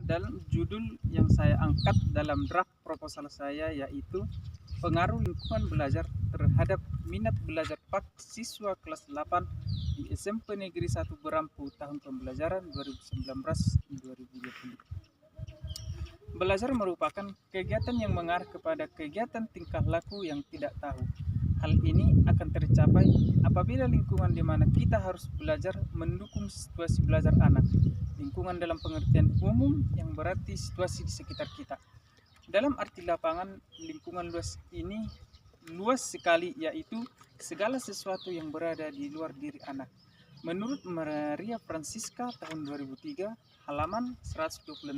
dalam judul yang saya angkat dalam draft proposal saya, yaitu pengaruh lingkungan belajar terhadap minat belajar PAK siswa kelas 8 di SMP Negeri 1 Berampu tahun pembelajaran 2019-2020. Belajar merupakan kegiatan yang mengarah kepada kegiatan tingkah laku yang tidak tahu. Hal ini akan tercapai apabila lingkungan di mana kita harus belajar mendukung situasi belajar anak. Lingkungan dalam pengertian umum yang berarti situasi di sekitar kita. Dalam arti lapangan, lingkungan luas ini luas sekali, yaitu segala sesuatu yang berada di luar diri anak. Menurut Maria Francisca tahun 2003, halaman 126,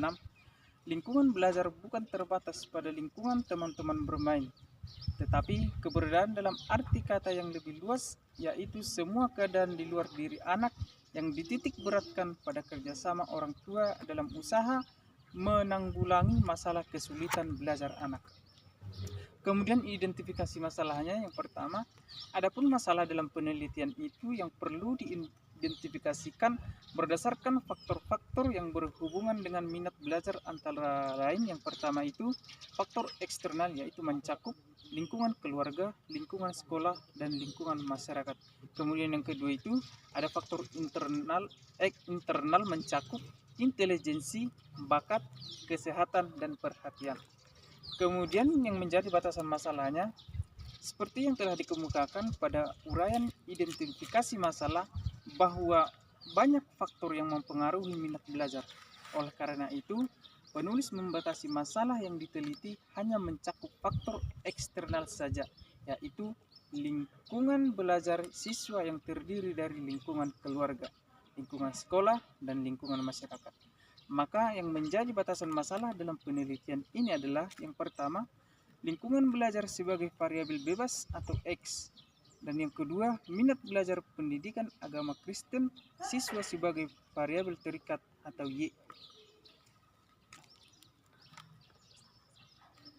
lingkungan belajar bukan terbatas pada lingkungan teman-teman bermain, tetapi keberadaan dalam arti kata yang lebih luas, yaitu semua keadaan di luar diri anak yang dititik beratkan pada kerjasama orang tua dalam usaha menanggulangi masalah kesulitan belajar anak. Kemudian identifikasi masalahnya. Yang pertama, adapun masalah dalam penelitian itu yang perlu diidentifikasikan berdasarkan faktor-faktor yang berhubungan dengan minat belajar, antara lain yang pertama itu faktor eksternal, yaitu mencakup lingkungan keluarga, lingkungan sekolah, dan lingkungan masyarakat. Kemudian yang kedua itu ada faktor internal mencakup intelijensi, bakat, kesehatan, dan perhatian. Kemudian yang menjadi batasan masalahnya, seperti yang telah dikemukakan pada uraian identifikasi masalah, bahwa banyak faktor yang mempengaruhi minat belajar. Oleh karena itu, penulis membatasi masalah yang diteliti hanya mencakup faktor eksternal saja, yaitu lingkungan belajar siswa yang terdiri dari lingkungan keluarga, lingkungan sekolah, dan lingkungan masyarakat. Maka yang menjadi batasan masalah dalam penelitian ini adalah yang pertama, lingkungan belajar sebagai variabel bebas atau X. Dan yang kedua, minat belajar pendidikan agama Kristen siswa sebagai variabel terikat atau Y.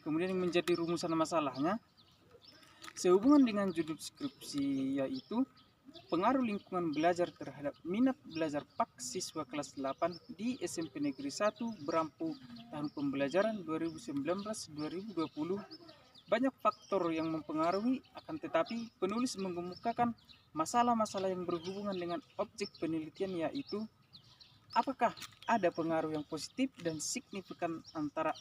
Kemudian yang menjadi rumusan masalahnya, sehubungan dengan judul skripsi, yaitu pengaruh lingkungan belajar terhadap minat belajar PAK siswa kelas 8 di SMP Negeri 1 Berampu tahun pembelajaran 2019-2020. Banyak faktor yang mempengaruhi, akan tetapi penulis mengemukakan masalah-masalah yang berhubungan dengan objek penelitian, yaitu apakah ada pengaruh yang positif dan signifikan antara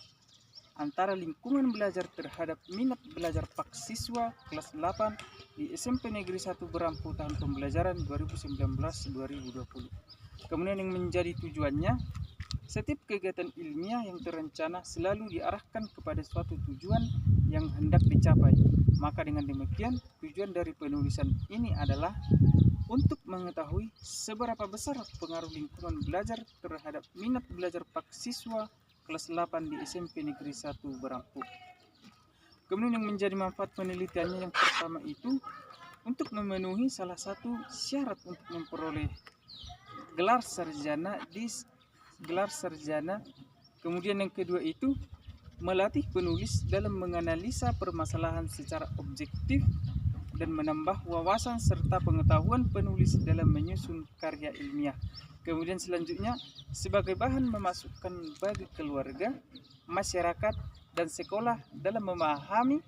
lingkungan belajar terhadap minat belajar PAK siswa kelas 8 di SMP Negeri 1 Berampu tahun pembelajaran 2019-2020. Kemudian yang menjadi tujuannya, setiap kegiatan ilmiah yang terencana selalu diarahkan kepada suatu tujuan yang hendak dicapai. Maka dengan demikian, tujuan dari penulisan ini adalah untuk mengetahui seberapa besar pengaruh lingkungan belajar terhadap minat belajar PAK siswa kelas 8 di SMP Negeri 1 Berampu. Kemudian yang menjadi manfaat penelitiannya, yang pertama itu untuk memenuhi salah satu syarat untuk memperoleh gelar sarjana. Kemudian yang kedua itu melatih penulis dalam menganalisa permasalahan secara objektif dan menambah wawasan serta pengetahuan penulis dalam menyusun karya ilmiah. Kemudian selanjutnya, sebagai bahan memasukkan bagi keluarga, masyarakat, dan sekolah dalam memahami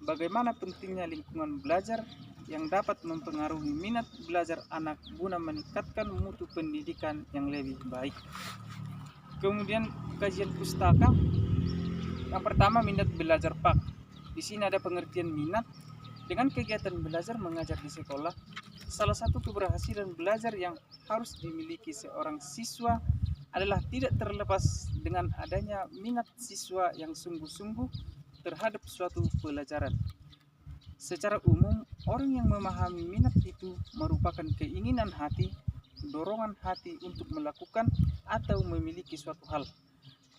bagaimana pentingnya lingkungan belajar yang dapat mempengaruhi minat belajar anak guna meningkatkan mutu pendidikan yang lebih baik. Kemudian kajian pustaka. Yang pertama, minat belajar PAK. Di sini ada pengertian minat dengan kegiatan belajar mengajar di sekolah. Salah satu keberhasilan belajar yang harus dimiliki seorang siswa adalah tidak terlepas dengan adanya minat siswa yang sungguh-sungguh terhadap suatu pelajaran. Secara umum, orang yang memahami minat itu merupakan keinginan hati, dorongan hati untuk melakukan atau memiliki suatu hal.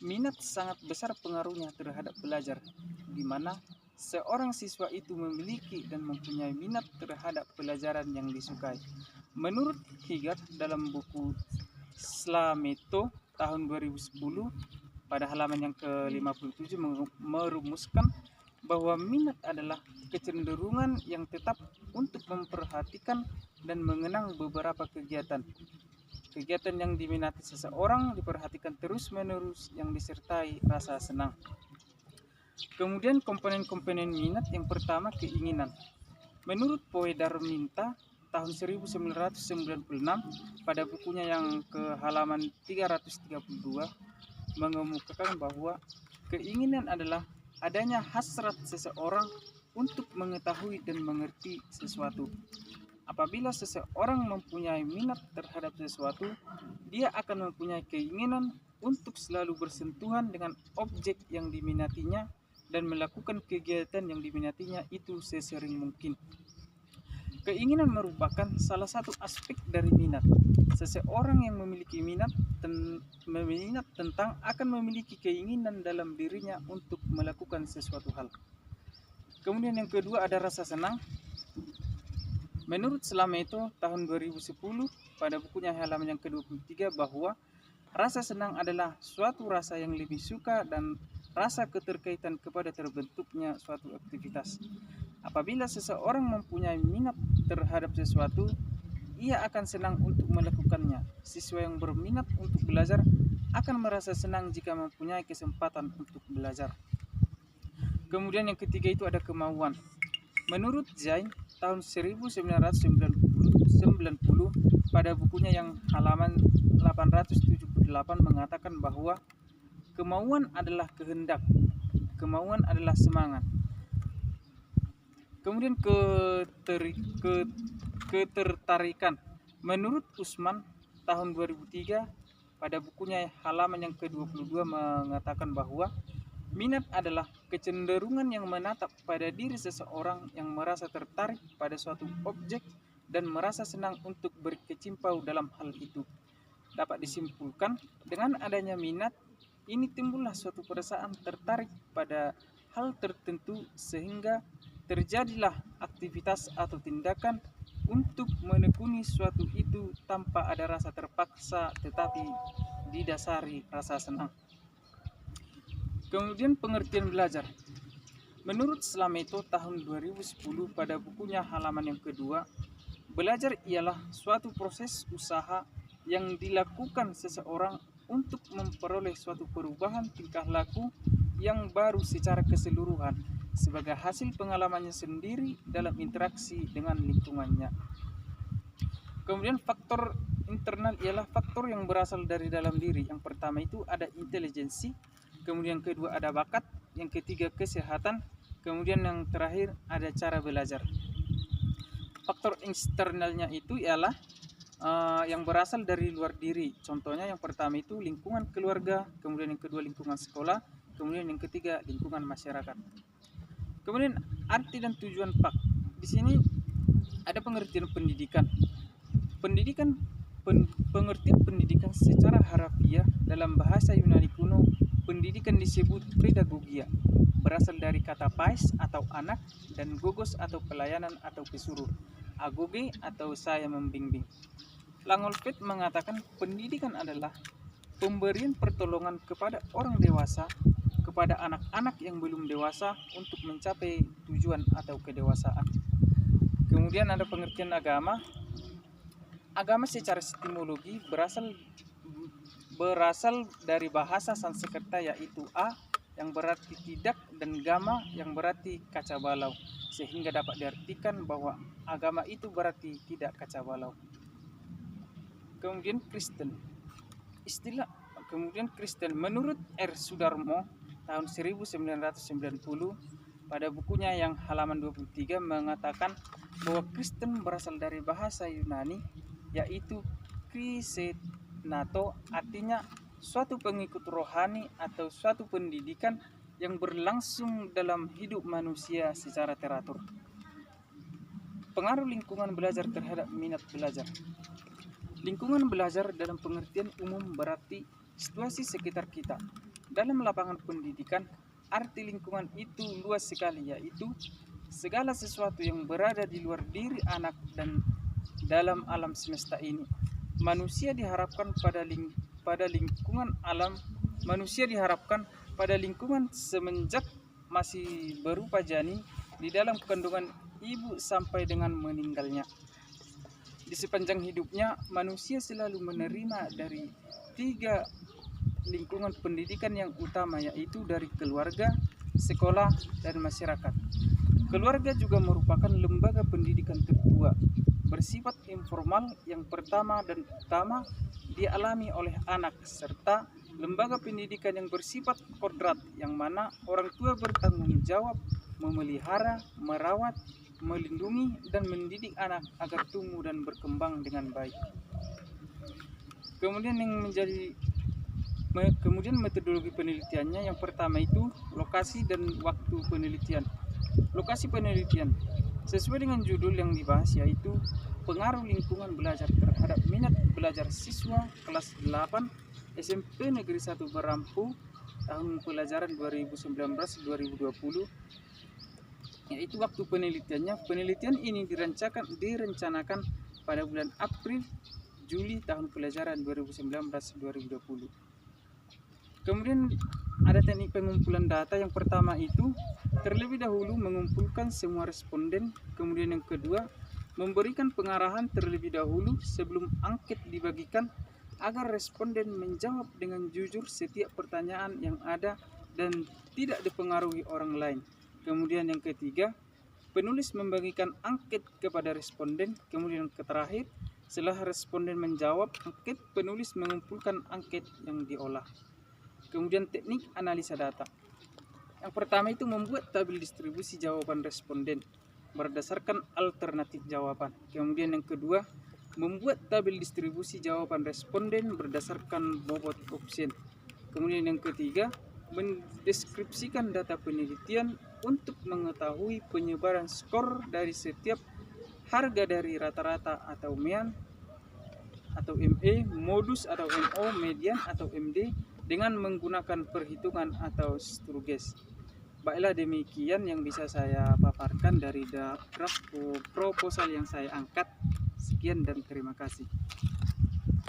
Minat sangat besar pengaruhnya terhadap belajar, di mana seorang siswa itu memiliki dan mempunyai minat terhadap pelajaran yang disukai. Menurut Higgard dalam buku Slameto tahun 2010 pada halaman yang ke-57 merumuskan bahwa minat adalah kecenderungan yang tetap untuk memperhatikan dan mengenang beberapa kegiatan. Kegiatan yang diminati seseorang diperhatikan terus-menerus yang disertai rasa senang. Kemudian komponen-komponen minat yang pertama keinginan. Menurut Poe Darminta tahun 1996 pada bukunya yang ke halaman 332 mengemukakan bahwa keinginan adalah adanya hasrat seseorang untuk mengetahui dan mengerti sesuatu. Apabila seseorang mempunyai minat terhadap sesuatu, dia akan mempunyai keinginan untuk selalu bersentuhan dengan objek yang diminatinya dan melakukan kegiatan yang diminatinya itu sesering mungkin. Keinginan merupakan salah satu aspek dari minat. Seseorang yang memiliki minat tentang akan memiliki keinginan dalam dirinya untuk melakukan sesuatu hal. Kemudian yang kedua ada rasa senang. Menurut Slameto tahun 2010 pada bukunya halaman yang ke-23 bahwa rasa senang adalah suatu rasa yang lebih suka dan rasa keterkaitan kepada terbentuknya suatu aktivitas. Apabila seseorang mempunyai minat terhadap sesuatu, ia akan senang untuk melakukannya. Siswa yang berminat untuk belajar akan merasa senang jika mempunyai kesempatan untuk belajar. Kemudian yang ketiga itu ada kemauan. Menurut Zain tahun 1990 pada bukunya yang halaman 878 mengatakan bahwa kemauan adalah kehendak, kemauan adalah semangat. Kemudian ketertarikan. Menurut Usman tahun 2003 pada bukunya halaman yang ke-22 mengatakan bahwa minat adalah kecenderungan yang menatap pada diri seseorang yang merasa tertarik pada suatu objek dan merasa senang untuk berkecimpung dalam hal itu. Dapat disimpulkan, dengan adanya minat, ini timbullah suatu perasaan tertarik pada hal tertentu sehingga terjadilah aktivitas atau tindakan untuk menekuni suatu itu tanpa ada rasa terpaksa tetapi didasari rasa senang. Kemudian pengertian belajar. Menurut Slameto tahun 2010 pada bukunya halaman yang kedua, belajar ialah suatu proses usaha yang dilakukan seseorang untuk memperoleh suatu perubahan tingkah laku yang baru secara keseluruhan sebagai hasil pengalamannya sendiri dalam interaksi dengan lingkungannya. Kemudian faktor internal ialah faktor yang berasal dari dalam diri. Yang pertama itu ada intelijensi, kemudian yang kedua ada bakat, yang ketiga kesehatan, kemudian yang terakhir ada cara belajar. Faktor eksternalnya itu ialah yang berasal dari luar diri. Contohnya yang pertama itu lingkungan keluarga, kemudian yang kedua lingkungan sekolah, kemudian yang ketiga lingkungan masyarakat. Kemudian arti dan tujuan PAK. Di sini ada pengertian pendidikan. Pengertian pendidikan secara harafiah dalam bahasa Yunani kuno, pendidikan disebut pedagogia, berasal dari kata pais atau anak dan gogos atau pelayanan atau pesuruh, agoge atau saya membimbing. Langolfet mengatakan pendidikan adalah pemberian pertolongan kepada orang dewasa, kepada anak-anak yang belum dewasa untuk mencapai tujuan atau kedewasaan. Kemudian ada pengertian agama. Agama secara etimologi berasal dari bahasa Sanskerta yaitu a yang berarti tidak dan gama yang berarti kaca balau, sehingga dapat diartikan bahwa agama itu berarti tidak kaca balau. Kemudian Kristen. Kemudian Kristen menurut R. Sudarmo tahun 1990 pada bukunya yang halaman 23 mengatakan bahwa Kristen berasal dari bahasa Yunani yaitu krisenato, artinya suatu pengikut rohani atau suatu pendidikan yang berlangsung dalam hidup manusia secara teratur. Pengaruh lingkungan belajar terhadap minat belajar. Lingkungan belajar dalam pengertian umum berarti situasi sekitar kita. Dalam lapangan pendidikan, arti lingkungan itu luas sekali, yaitu segala sesuatu yang berada di luar diri anak dan dalam alam semesta ini. Manusia diharapkan pada lingkungan semenjak masih berupa janin di dalam kandungan ibu sampai dengan meninggalnya. Di sepanjang hidupnya, manusia selalu menerima dari 3 lingkungan pendidikan yang utama, yaitu dari keluarga, sekolah, dan masyarakat. Keluarga juga merupakan lembaga pendidikan tertua, bersifat informal yang pertama dan utama dialami oleh anak, serta lembaga pendidikan yang bersifat kodrat, yang mana orang tua bertanggung jawab memelihara, merawat, melindungi, dan mendidik anak agar tumbuh dan berkembang dengan baik. Kemudian metodologi penelitiannya, yang pertama itu lokasi dan waktu penelitian. Lokasi penelitian sesuai dengan judul yang dibahas, yaitu pengaruh lingkungan belajar terhadap minat belajar siswa kelas 8 SMP Negeri 1 Berampu tahun pelajaran 2019-2020, yaitu waktu penelitiannya. Penelitian ini direncanakan pada bulan April Juli tahun pelajaran 2019-2020. Kemudian ada teknik pengumpulan data. Yang pertama itu terlebih dahulu mengumpulkan semua responden. Kemudian yang kedua, memberikan pengarahan terlebih dahulu sebelum angket dibagikan agar responden menjawab dengan jujur setiap pertanyaan yang ada dan tidak dipengaruhi orang lain. Kemudian yang ketiga, penulis membagikan angket kepada responden. Kemudian yang terakhir, setelah responden menjawab angket, penulis mengumpulkan angket yang diolah. Kemudian teknik analisa data. Yang pertama itu membuat tabel distribusi jawaban responden berdasarkan alternatif jawaban. Kemudian yang kedua, membuat tabel distribusi jawaban responden berdasarkan bobot option. Kemudian yang ketiga, mendeskripsikan data penelitian untuk mengetahui penyebaran skor dari setiap harga dari rata-rata atau mean atau ME, modus atau MO, median atau MD dengan menggunakan perhitungan atau Sturges. Baiklah, demikian yang bisa saya paparkan dari draft proposal yang saya angkat. Sekian dan terima kasih.